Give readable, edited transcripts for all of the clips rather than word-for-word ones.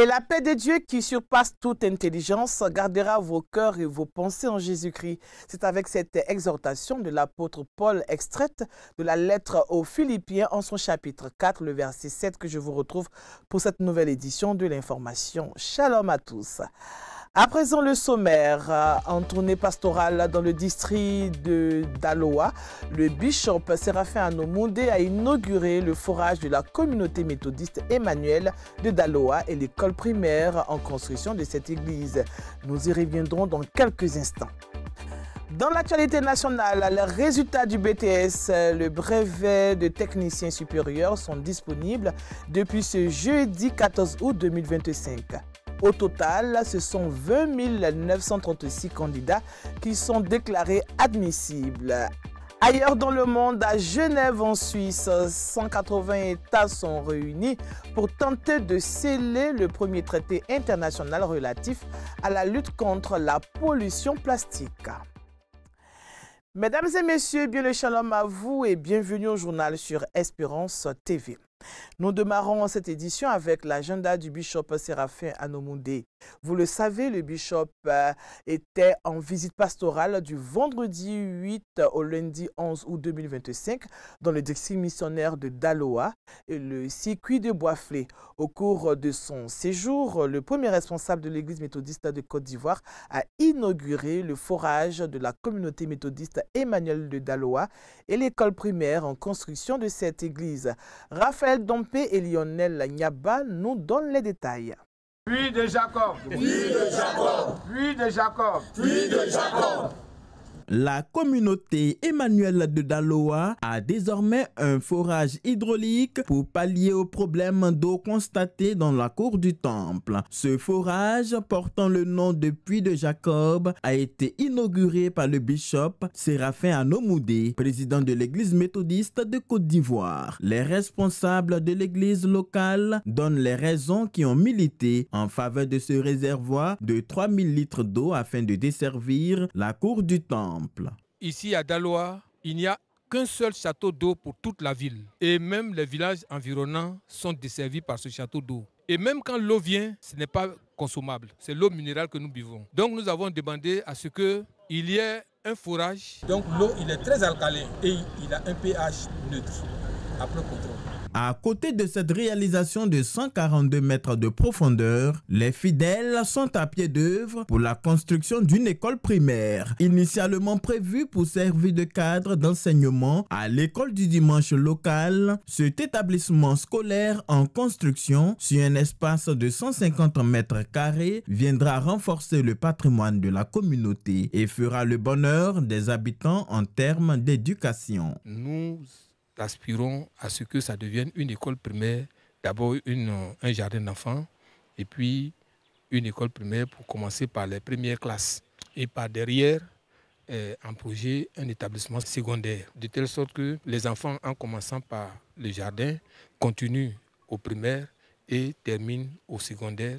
Et la paix de Dieu qui surpasse toute intelligence gardera vos cœurs et vos pensées en Jésus-Christ. C'est avec cette exhortation de l'apôtre Paul extraite de la lettre aux Philippiens en son chapitre 4, le verset 7 que je vous retrouve pour cette nouvelle édition de l'information. Shalom à tous. À présent, le sommaire. En tournée pastorale dans le district de Daloa, le bishop Séraphin Anomoundé a inauguré le forage de la communauté méthodiste Emmanuel de Daloa et l'école primaire en construction de cette église. Nous y reviendrons dans quelques instants. Dans l'actualité nationale, les résultats du BTS, le brevet de technicien supérieur, sont disponibles depuis ce jeudi 14 août 2025. Au total, ce sont 20 936 candidats qui sont déclarés admissibles. Ailleurs dans le monde, à Genève en Suisse, 180 États sont réunis pour tenter de sceller le premier traité international relatif à la lutte contre la pollution plastique. Mesdames et messieurs, bien le shalom à vous et bienvenue au journal sur Espérance TV. Nous démarrons cette édition avec l'agenda du bishop Séraphin Anomoundé. Vous le savez, le bishop était en visite pastorale du vendredi 8 au lundi 11 août 2025 dans le district missionnaire de Daloa et le circuit de Boisflé. Au cours de son séjour, le premier responsable de l'église méthodiste de Côte d'Ivoire a inauguré le forage de la communauté méthodiste Emmanuel de Daloa et l'école primaire en construction de cette église. Raphaël Dompé et Lionel Nyaba nous donnent les détails. Puis de Jacob, puis de Jacob, puis de Jacob, puis de Jacob. La communauté Emmanuel de Daloa a désormais un forage hydraulique pour pallier aux problèmes d'eau constatés dans la cour du temple. Ce forage, portant le nom de Puits de Jacob, a été inauguré par le bishop Séraphin Anomoundé, président de l'église méthodiste de Côte d'Ivoire. Les responsables de l'église locale donnent les raisons qui ont milité en faveur de ce réservoir de 3000 litres d'eau afin de desservir la cour du temple. Ici à Daloa, il n'y a qu'un seul château d'eau pour toute la ville. Et même les villages environnants sont desservis par ce château d'eau. Et même quand l'eau vient, ce n'est pas consommable. C'est l'eau minérale que nous buvons. Donc nous avons demandé à ce qu'il y ait un forage. Donc l'eau, il est très alcalin et il a un pH neutre après contrôle. À côté de cette réalisation de 142 mètres de profondeur, les fidèles sont à pied d'œuvre pour la construction d'une école primaire, initialement prévue pour servir de cadre d'enseignement à l'école du dimanche locale. Cet établissement scolaire en construction sur un espace de 150 mètres carrés viendra renforcer le patrimoine de la communauté et fera le bonheur des habitants en termes d'éducation. Nous aspirons à ce que ça devienne une école primaire, d'abord un jardin d'enfants et puis une école primaire pour commencer par les premières classes et par derrière en projet un établissement secondaire de telle sorte que les enfants en commençant par le jardin continuent au primaire et terminent au secondaire.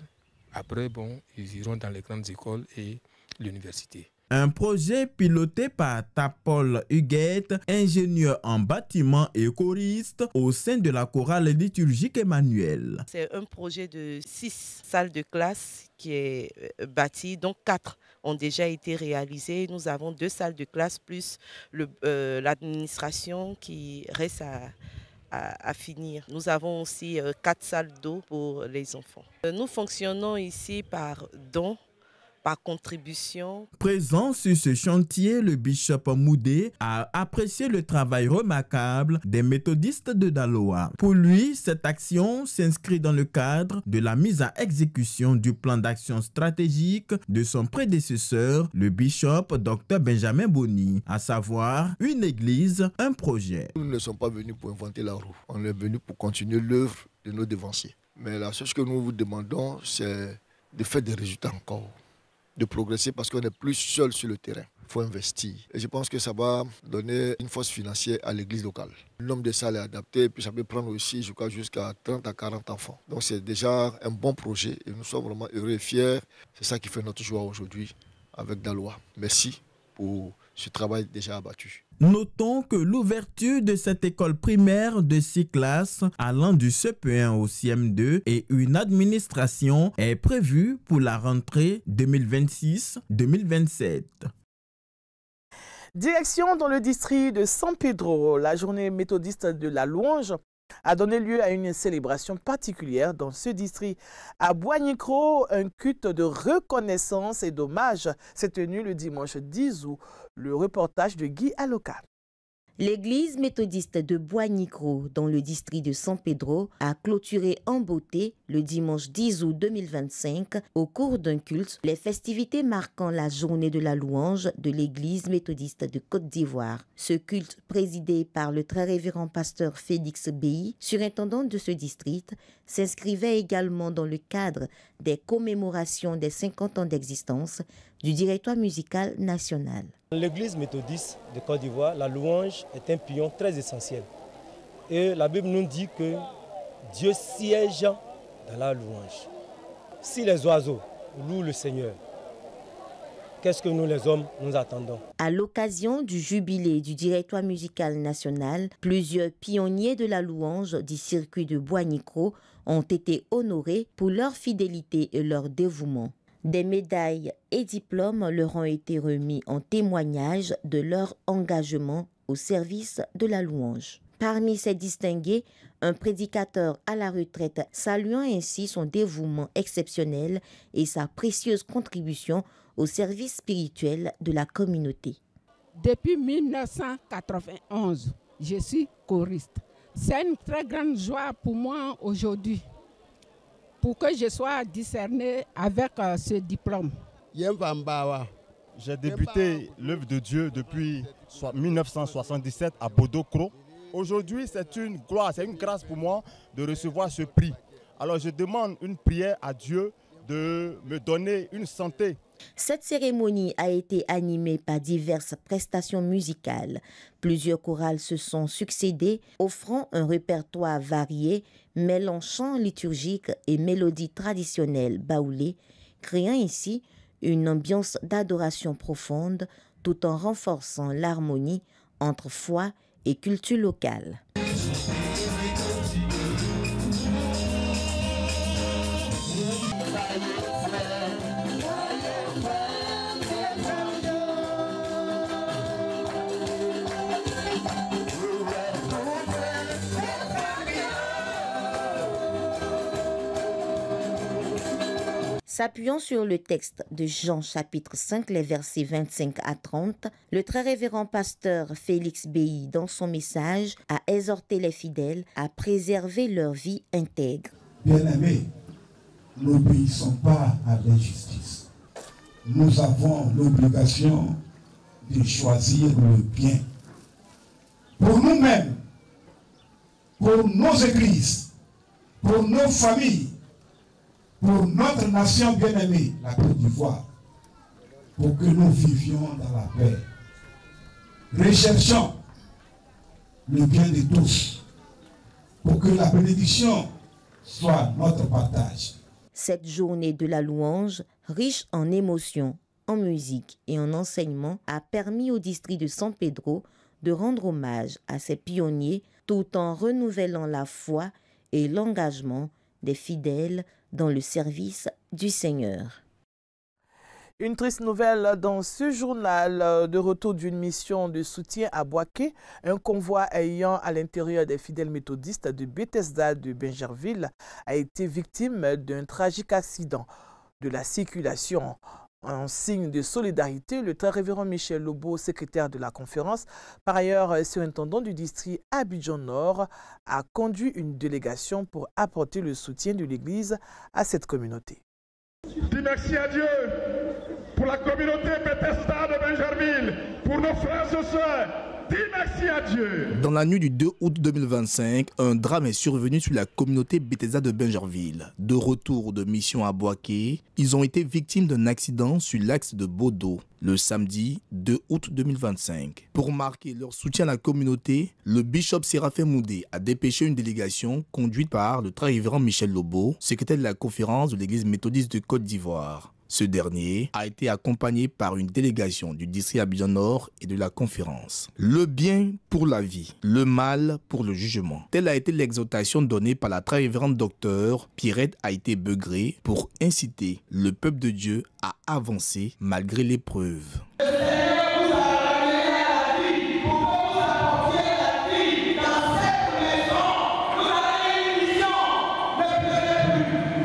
Après, ils iront dans les grandes écoles et l'université. Un projet piloté par Tapol Huguette, ingénieur en bâtiment et choriste au sein de la chorale liturgique Emmanuel. C'est un projet de 6 salles de classe qui est bâti, donc 4 ont déjà été réalisées. Nous avons 2 salles de classe plus l'administration qui reste à finir. Nous avons aussi 4 salles d'eau pour les enfants. Nous fonctionnons ici par dons, par contribution. Présent sur ce chantier, le bishop Moudé a apprécié le travail remarquable des méthodistes de Daloa. Pour lui, cette action s'inscrit dans le cadre de la mise à exécution du plan d'action stratégique de son prédécesseur, le bishop Dr Benjamin Boni, à savoir une église, un projet. Nous ne sommes pas venus pour inventer la roue, on est venus pour continuer l'œuvre de nos devanciers. Mais la chose que nous vous demandons, c'est de faire des résultats encore, de progresser parce qu'on n'est plus seul sur le terrain. Il faut investir. Et je pense que ça va donner une force financière à l'église locale. Le nombre de salles est adapté, puis ça peut prendre aussi jusqu'à 30 à 40 enfants. Donc c'est déjà un bon projet et nous sommes vraiment heureux et fiers. C'est ça qui fait notre joie aujourd'hui avec Daloa. Merci pour ce travail déjà abattu. Notons que l'ouverture de cette école primaire de 6 classes allant du CP1 au CM2 et une administration est prévue pour la rentrée 2026-2027. Direction dans le district de San Pedro, la journée méthodiste de la louange a donné lieu à une célébration particulière dans ce district. À Boignicro, un culte de reconnaissance et d'hommage s'est tenu le dimanche 10 août. Le reportage de Guy Aloka. L'église méthodiste de Boignicro, dans le district de San Pedro, a clôturé en beauté le dimanche 10 août 2025 au cours d'un culte, les festivités marquant la journée de la louange de l'église méthodiste de Côte d'Ivoire. Ce culte, présidé par le très révérend pasteur Félix Béhi, surintendant de ce district, s'inscrivait également dans le cadre des commémorations des 50 ans d'existence du directoire musical national. L'église méthodiste de Côte d'Ivoire, la louange est un pilier très essentiel. Et la Bible nous dit que Dieu siège dans la louange. Si les oiseaux louent le Seigneur, qu'est-ce que nous les hommes nous attendons? À l'occasion du jubilé du directoire musical national, plusieurs pionniers de la louange du circuit de Boignicro ont été honorés pour leur fidélité et leur dévouement. Des médailles et diplômes leur ont été remis en témoignage de leur engagement au service de la louange. Parmi ces distingués, un prédicateur à la retraite saluant ainsi son dévouement exceptionnel et sa précieuse contribution au service spirituel de la communauté. Depuis 1991, je suis choriste. C'est une très grande joie pour moi aujourd'hui, pour que je sois discerné avec ce diplôme. J'ai débuté l'œuvre de Dieu depuis 1977 à Bodokro. Aujourd'hui, c'est une gloire, c'est une grâce pour moi de recevoir ce prix. Alors je demande une prière à Dieu de me donner une santé. Cette cérémonie a été animée par diverses prestations musicales. Plusieurs chorales se sont succédées, offrant un répertoire varié, mêlant chants liturgiques et mélodies traditionnelles baoulées, créant ainsi une ambiance d'adoration profonde tout en renforçant l'harmonie entre foi et culture locale. S'appuyant sur le texte de Jean chapitre 5, les versets 25 à 30, le très révérend pasteur Félix Béhi, dans son message, a exhorté les fidèles à préserver leur vie intègre. Bien-aimés, n'obéissons pas à l'injustice. Nous avons l'obligation de choisir le bien. Pour nous-mêmes, pour nos églises, pour nos familles, pour notre nation bien-aimée, la Côte d'Ivoire, pour que nous vivions dans la paix. Recherchons le bien de tous, pour que la bénédiction soit notre partage. Cette journée de la louange, riche en émotions, en musique et en enseignement, a permis au district de San Pedro de rendre hommage à ses pionniers tout en renouvelant la foi et l'engagement des fidèles dans le service du Seigneur. Une triste nouvelle dans ce journal, de retour d'une mission de soutien à Boaké. Un convoi ayant à l'intérieur des fidèles méthodistes de Bethesda de Bingerville a été victime d'un tragique accident de la circulation. En signe de solidarité, le très révérend Michel Lobo, secrétaire de la conférence, par ailleurs surintendant du district Abidjan-Nord, a conduit une délégation pour apporter le soutien de l'Église à cette communauté. Dis merci à Dieu pour la communauté Bethesda de Bingerville, pour nos frères et sœurs. Dis merci à Dieu. Dans la nuit du 2 août 2025, un drame est survenu sur la communauté Bethesda de Bingerville. De retour de mission à Boaké, ils ont été victimes d'un accident sur l'axe de Bodo le samedi 2 août 2025. Pour marquer leur soutien à la communauté, le bishop Séraphin Moudé a dépêché une délégation conduite par le très révérend Michel Lobo, secrétaire de la conférence de l'église méthodiste de Côte d'Ivoire. Ce dernier a été accompagné par une délégation du district Abidjan Nord et de la conférence. Le bien pour la vie, le mal pour le jugement. Telle a été l'exhortation donnée par la très révérende docteure Pierrette Haïté Begré pour inciter le peuple de Dieu à avancer malgré l'épreuve.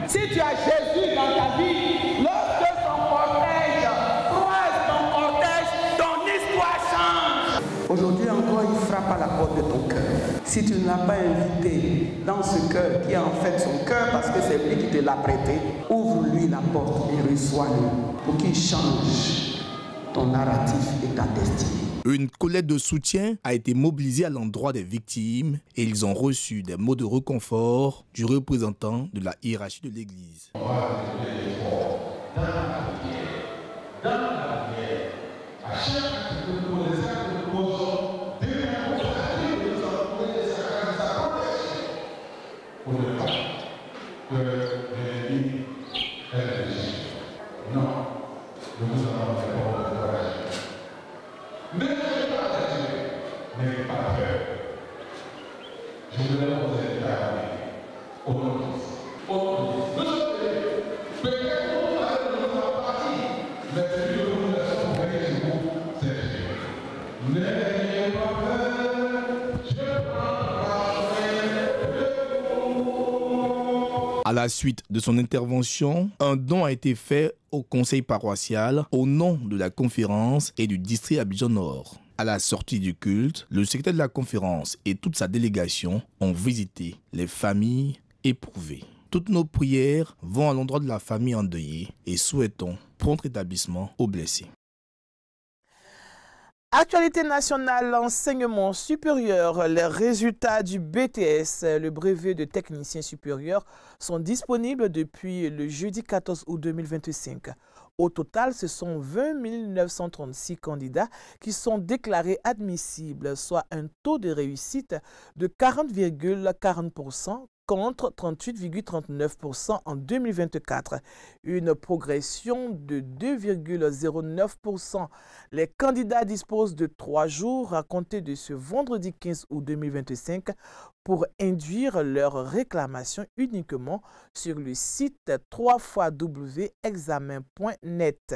Si tu as Jésus dans ta vie, lorsque son cortège croise ton cortège, ton histoire change. Aujourd'hui encore, il frappe à la porte de ton cœur. Si tu ne l'as pas invité dans ce cœur qui est en fait son cœur parce que c'est lui qui te l'a prêté, ouvre-lui la porte et reçois-le pour qu'il change ton narratif et ta destinée. Une collecte de soutien a été mobilisée à l'endroit des victimes et ils ont reçu des mots de réconfort du représentant de la hiérarchie de l'Église. À la suite de son intervention, un don a été fait au conseil paroissial au nom de la conférence et du district Abidjan Nord. À la sortie du culte, le secrétaire de la conférence et toute sa délégation ont visité les familles éprouvées. Toutes nos prières vont à l'endroit de la famille endeuillée et souhaitons prompt rétablissement aux blessés. Actualité nationale, l'enseignement supérieur, les résultats du BTS, le brevet de technicien supérieur, sont disponibles depuis le jeudi 14 août 2025. Au total, ce sont 20 936 candidats qui sont déclarés admissibles, soit un taux de réussite de 40,40%. Contre 38,39% en 2024, une progression de 2,09%. Les candidats disposent de 3 jours à compter de ce vendredi 15 août 2025 pour induire leur réclamation uniquement sur le site www.examen.net.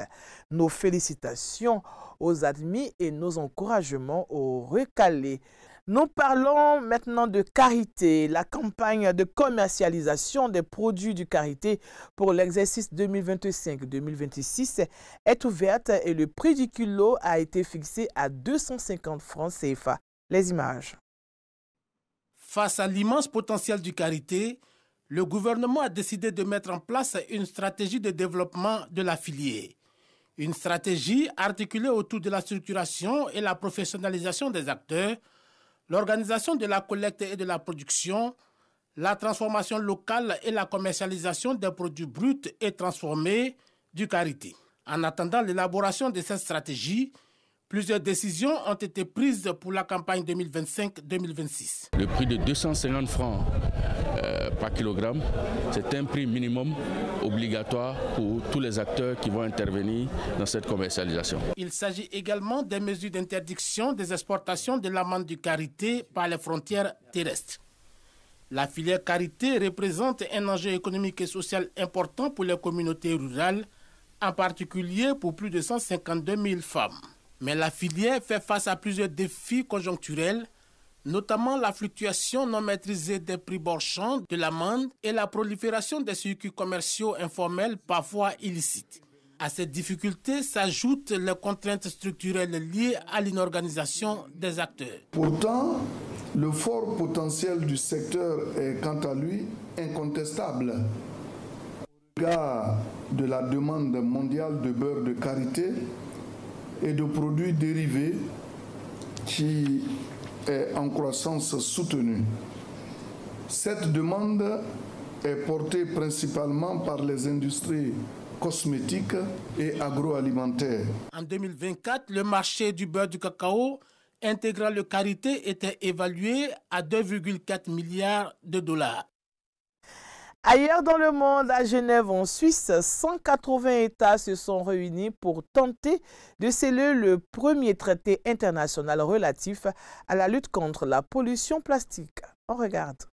Nos félicitations aux admis et nos encouragements aux recalés. Nous parlons maintenant de Carité. La campagne de commercialisation des produits du Carité pour l'exercice 2025-2026 est ouverte et le prix du kilo a été fixé à 250 francs CFA. Les images. Face à l'immense potentiel du Carité, le gouvernement a décidé de mettre en place une stratégie de développement de la filière. Une stratégie articulée autour de la structuration et la professionnalisation des acteurs, l'organisation de la collecte et de la production, la transformation locale et la commercialisation des produits bruts et transformés du Carité. En attendant l'élaboration de cette stratégie, plusieurs décisions ont été prises pour la campagne 2025-2026. Le prix de 250 francs par kilogramme, c'est un prix minimum obligatoire pour tous les acteurs qui vont intervenir dans cette commercialisation. Il s'agit également des mesures d'interdiction des exportations de l'amande du Carité par les frontières terrestres. La filière Carité représente un enjeu économique et social important pour les communautés rurales, en particulier pour plus de 152 000 femmes. Mais la filière fait face à plusieurs défis conjoncturels, notamment la fluctuation non maîtrisée des prix marchands de l'amande et la prolifération des circuits commerciaux informels parfois illicites. À ces difficultés s'ajoutent les contraintes structurelles liées à l'inorganisation des acteurs. Pourtant, le fort potentiel du secteur est quant à lui incontestable. Au regard de la demande mondiale de beurre de Carité et de produits dérivés qui est en croissance soutenue. Cette demande est portée principalement par les industries cosmétiques et agroalimentaires. En 2024, le marché du beurre du cacao intégrant le Carité était évalué à 2,4 milliards de dollars. Ailleurs dans le monde, à Genève, en Suisse, 180 États se sont réunis pour tenter de sceller le premier traité international relatif à la lutte contre la pollution plastique. On regarde.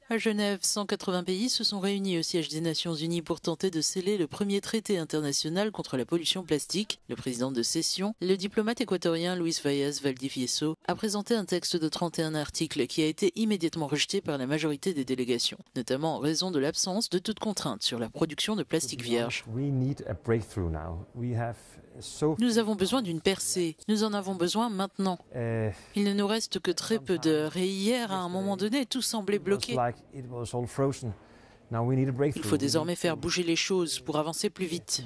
À Genève, 180 pays se sont réunis au siège des Nations Unies pour tenter de sceller le premier traité international contre la pollution plastique. Le président de session, le diplomate équatorien Luis Valles Valdivieso, a présenté un texte de 31 articles qui a été immédiatement rejeté par la majorité des délégations, notamment en raison de l'absence de toute contrainte sur la production de plastique vierge. Nous avons besoin d'une percée. Nous en avons besoin maintenant. Il ne nous reste que très peu d'heures et hier, à un moment donné, tout semblait bloqué. Il faut désormais faire bouger les choses pour avancer plus vite.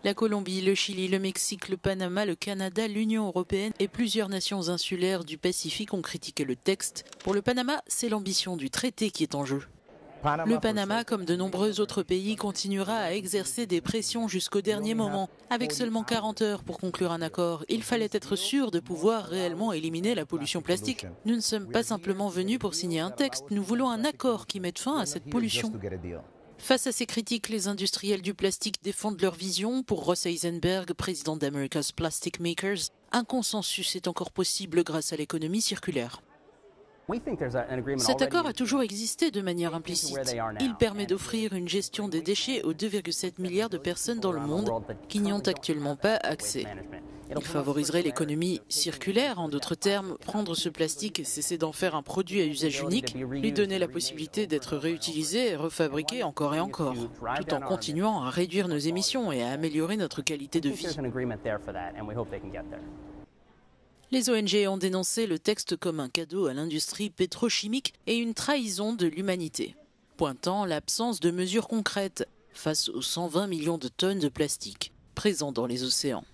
La Colombie, le Chili, le Mexique, le Panama, le Canada, l'Union européenne et plusieurs nations insulaires du Pacifique ont critiqué le texte. Pour le Panama, c'est l'ambition du traité qui est en jeu. Le Panama, comme de nombreux autres pays, continuera à exercer des pressions jusqu'au dernier moment. Avec seulement 40 heures pour conclure un accord, il fallait être sûr de pouvoir réellement éliminer la pollution plastique. Nous ne sommes pas simplement venus pour signer un texte, nous voulons un accord qui mette fin à cette pollution. Face à ces critiques, les industriels du plastique défendent leur vision. Pour Ross Eisenberg, président d'America's Plastic Makers, un consensus est encore possible grâce à l'économie circulaire. Cet accord a toujours existé de manière implicite. Il permet d'offrir une gestion des déchets aux 2,7 milliards de personnes dans le monde qui n'y ont actuellement pas accès. Il favoriserait l'économie circulaire, en d'autres termes, prendre ce plastique et cesser d'en faire un produit à usage unique, lui donner la possibilité d'être réutilisé et refabriqué encore et encore, tout en continuant à réduire nos émissions et à améliorer notre qualité de vie. Les ONG ont dénoncé le texte comme un cadeau à l'industrie pétrochimique et une trahison de l'humanité, pointant l'absence de mesures concrètes face aux 120 millions de tonnes de plastique présents dans les océans.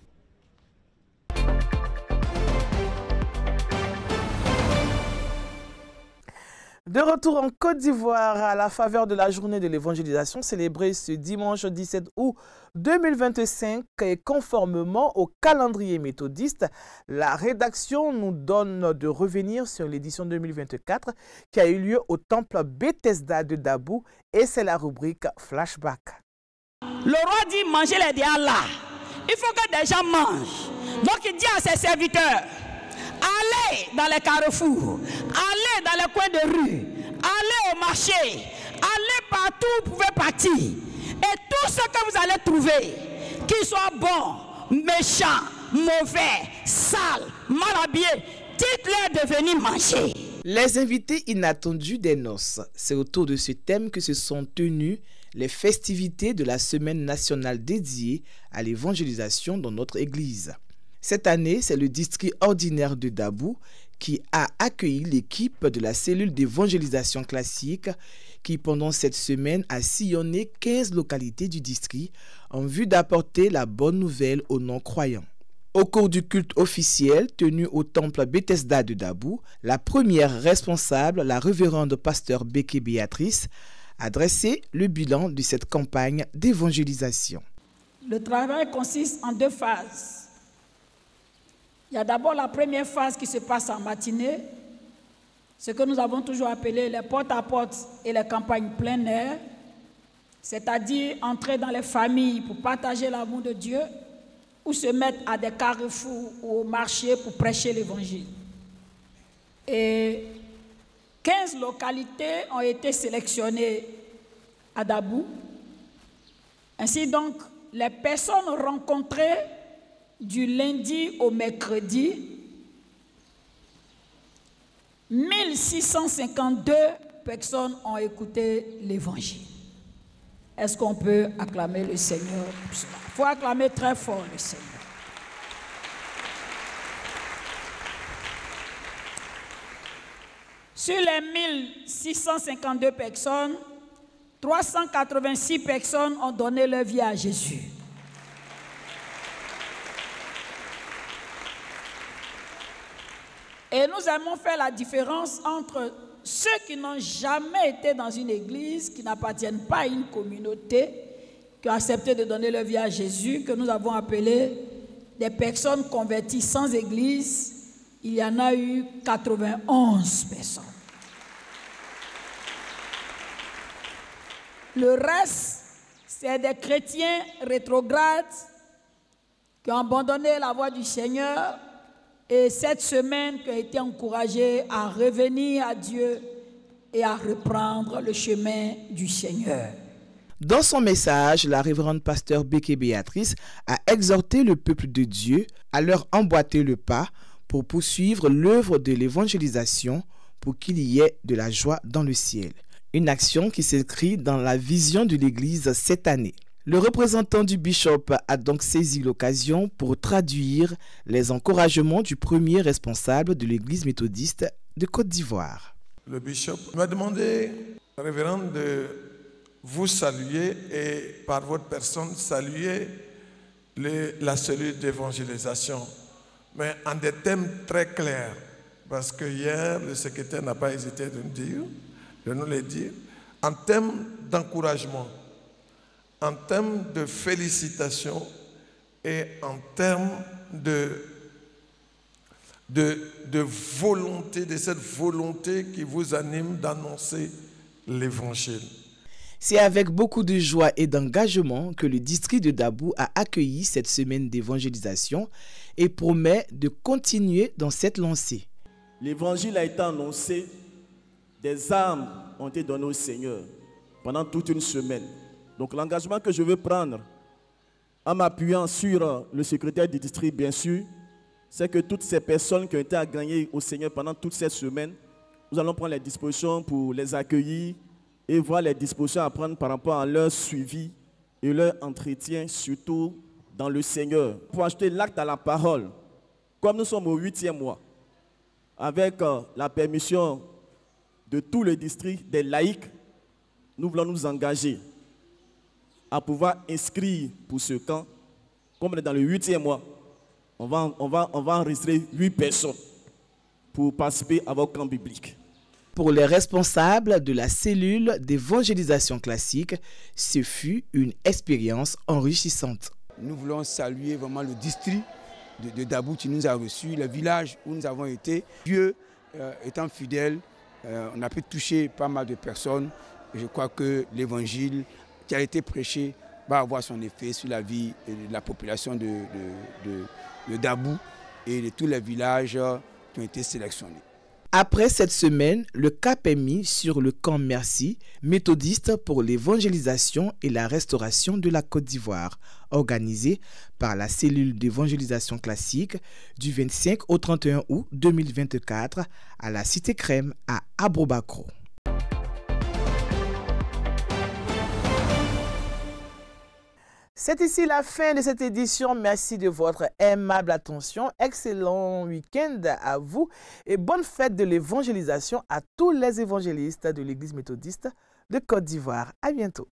De retour en Côte d'Ivoire à la faveur de la journée de l'évangélisation célébrée ce dimanche 17 août 2025 et conformément au calendrier méthodiste, la rédaction nous donne de revenir sur l'édition 2024 qui a eu lieu au temple Bethesda de Dabou et c'est la rubrique Flashback. Le roi dit mangez les dias là. Il faut que des gens mangent. Donc il dit à ses serviteurs, allez dans les carrefours, allez dans les coins de rue, allez au marché, allez partout où vous pouvez partir. Et tout ce que vous allez trouver, qu'il soit bon, méchant, mauvais, sale, mal habillé, dites-leur de venir manger. Les invités inattendus des noces. C'est autour de ce thème que se sont tenues les festivités de la semaine nationale dédiée à l'évangélisation dans notre église. Cette année, c'est le district ordinaire de Dabou qui a accueilli l'équipe de la cellule d'évangélisation classique qui, pendant cette semaine, a sillonné 15 localités du district en vue d'apporter la bonne nouvelle aux non-croyants. Au cours du culte officiel tenu au temple Bethesda de Dabou, la première responsable, la révérende pasteur Béké Béatrice, a dressé le bilan de cette campagne d'évangélisation. Le travail consiste en 2 phases. Il y a d'abord la première phase qui se passe en matinée, ce que nous avons toujours appelé les porte-à-porte et les campagnes plein air, c'est-à-dire entrer dans les familles pour partager l'amour de Dieu ou se mettre à des carrefours ou au marché pour prêcher l'évangile. Et 15 localités ont été sélectionnées à Dabou. Ainsi donc, les personnes rencontrées du lundi au mercredi, 1652 personnes ont écouté l'évangile. Est-ce qu'on peut acclamer le Seigneur pour cela? Il faut acclamer très fort le Seigneur. Sur les 1652 personnes, 386 personnes ont donné leur vie à Jésus. Et nous aimons faire la différence entre ceux qui n'ont jamais été dans une église, qui n'appartiennent pas à une communauté, qui ont accepté de donner leur vie à Jésus, que nous avons appelé des personnes converties sans église, il y en a eu 91 personnes. Le reste, c'est des chrétiens rétrogrades qui ont abandonné la voie du Seigneur et cette semaine qui a été encouragés à revenir à Dieu et à reprendre le chemin du Seigneur. Dans son message, la révérende pasteur Béké Béatrice a exhorté le peuple de Dieu à leur emboîter le pas pour poursuivre l'œuvre de l'évangélisation pour qu'il y ait de la joie dans le ciel. Une action qui s'inscrit dans la vision de l'Église cette année. Le représentant du bishop a donc saisi l'occasion pour traduire les encouragements du premier responsable de l'Église méthodiste de Côte d'Ivoire. Le bishop m'a demandé, révérende, de vous saluer et par votre personne saluer la cellule d'évangélisation, mais en des thèmes très clairs, parce que hier, le secrétaire n'a pas hésité de nous le dire, en termes d'encouragement, en termes de félicitations et en termes de volonté, de cette volonté qui vous anime d'annoncer l'évangile. C'est avec beaucoup de joie et d'engagement que le district de Dabou a accueilli cette semaine d'évangélisation et promet de continuer dans cette lancée. L'évangile a été annoncé, des armes ont été données au Seigneur pendant toute une semaine. Donc l'engagement que je veux prendre en m'appuyant sur le secrétaire du district, bien sûr, c'est que toutes ces personnes qui ont été à gagner au Seigneur pendant toute cette semaine, nous allons prendre les dispositions pour les accueillir et voir les dispositions à prendre par rapport à leur suivi et leur entretien, surtout dans le Seigneur. Pour acheter l'acte à la parole, comme nous sommes au 8e mois, avec la permission de tout le district des laïcs, nous voulons nous engager à pouvoir inscrire pour ce camp, comme on est dans le 8e mois, on va enregistrer 8 personnes pour participer à votre camp biblique. Pour les responsables de la cellule d'évangélisation classique, ce fut une expérience enrichissante. Nous voulons saluer vraiment le district de Dabou qui nous a reçus, le village où nous avons été. Dieu étant fidèle, on a pu toucher pas mal de personnes. Je crois que l'évangile qui a été prêché va avoir son effet sur la vie de la population de Dabou et de tous les villages qui ont été sélectionnés. Après cette semaine, le cap est mis sur le camp Merci, méthodiste pour l'évangélisation et la restauration de la Côte d'Ivoire, organisé par la cellule d'évangélisation classique du 25 au 31 août 2024 à la Cité Crème à Abrobakro. C'est ici la fin de cette édition. Merci de votre aimable attention. Excellent week-end à vous et bonne fête de l'évangélisation à tous les évangélistes de l'Église méthodiste de Côte d'Ivoire. À bientôt.